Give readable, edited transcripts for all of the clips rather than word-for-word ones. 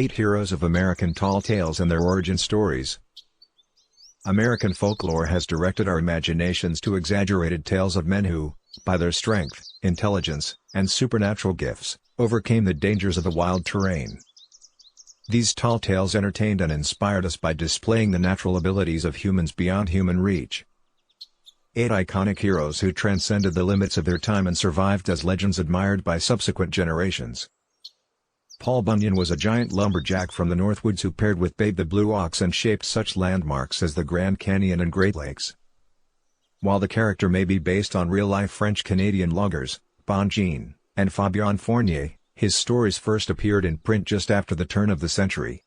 8 Heroes of American Tall Tales and Their Origin Stories. American folklore has directed our imaginations to exaggerated tales of men who, by their strength, intelligence, and supernatural gifts, overcame the dangers of the wild terrain. These tall tales entertained and inspired us by displaying the natural abilities of humans beyond human reach. 8 iconic heroes who transcended the limits of their time and survived as legends admired by subsequent generations. Paul Bunyan was a giant lumberjack from the Northwoods who paired with Babe the Blue Ox and shaped such landmarks as the Grand Canyon and Great Lakes. While the character may be based on real-life French-Canadian loggers, Bunyan, and Fabien Fournier, his stories first appeared in print just after the turn of the century.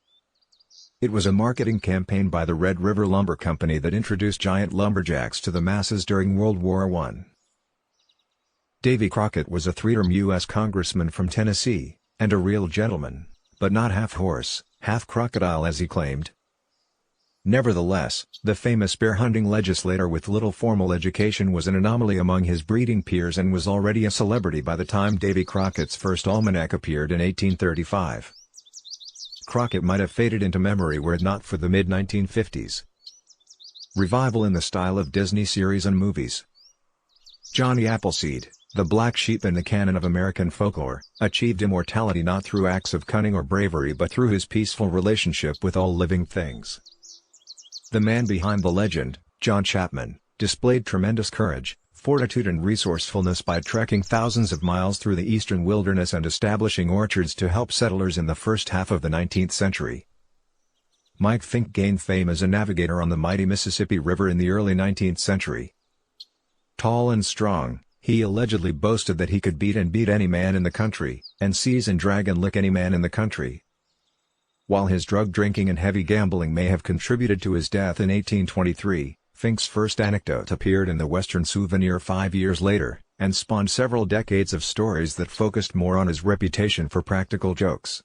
It was a marketing campaign by the Red River Lumber Company that introduced giant lumberjacks to the masses during World War I. Davy Crockett was a three-term U.S. congressman from Tennessee, and a real gentleman, but not half horse, half crocodile as he claimed. Nevertheless, the famous bear hunting legislator with little formal education was an anomaly among his breeding peers and was already a celebrity by the time Davy Crockett's first almanac appeared in 1835. Crockett might have faded into memory were it not for the mid-1950s revival in the style of Disney series and movies. Johnny Appleseed, the black sheep in the canon of American folklore, achieved immortality not through acts of cunning or bravery but through his peaceful relationship with all living things. The man behind the legend, John Chapman, displayed tremendous courage, fortitude and resourcefulness by trekking thousands of miles through the eastern wilderness and establishing orchards to help settlers in the first half of the 19th century. Mike Fink gained fame as a navigator on the mighty Mississippi River in the early 19th century. Tall and strong, he allegedly boasted that he could beat any man in the country, and seize and drag and lick any man in the country. While his drug drinking and heavy gambling may have contributed to his death in 1823, Fink's first anecdote appeared in the Western Souvenir 5 years later, and spawned several decades of stories that focused more on his reputation for practical jokes.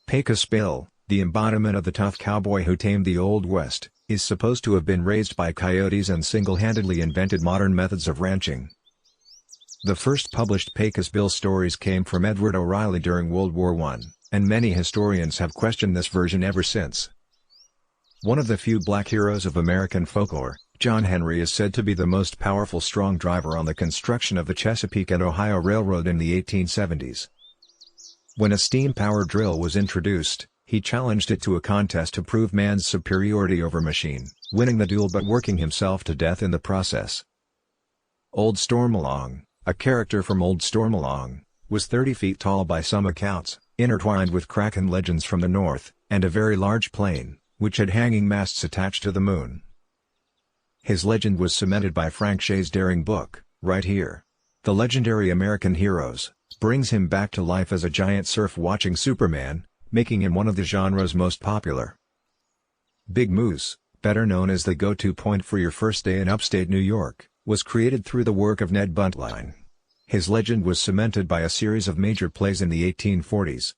Pecos Bill, the embodiment of the tough cowboy who tamed the Old West, is supposed to have been raised by coyotes and single-handedly invented modern methods of ranching. The first published Pecos Bill stories came from Edward O'Reilly during World War I, and many historians have questioned this version ever since. One of the few black heroes of American folklore, John Henry is said to be the most powerful strong driver on the construction of the Chesapeake and Ohio Railroad in the 1870s. When a steam-powered drill was introduced, he challenged it to a contest to prove man's superiority over machine, winning the duel but working himself to death in the process. Old Stormalong, a character from Old Stormalong, was 30 feet tall by some accounts, intertwined with Kraken legends from the north, and a very large plane, which had hanging masts attached to the moon. His legend was cemented by Frank Shea's daring book, Right Here. The legendary American Heroes, brings him back to life as a giant surf-watching Superman, making him one of the genre's most popular. Big Moose, better known as the go-to point for your first day in upstate New York, was created through the work of Ned Buntline. His legend was cemented by a series of major plays in the 1840s,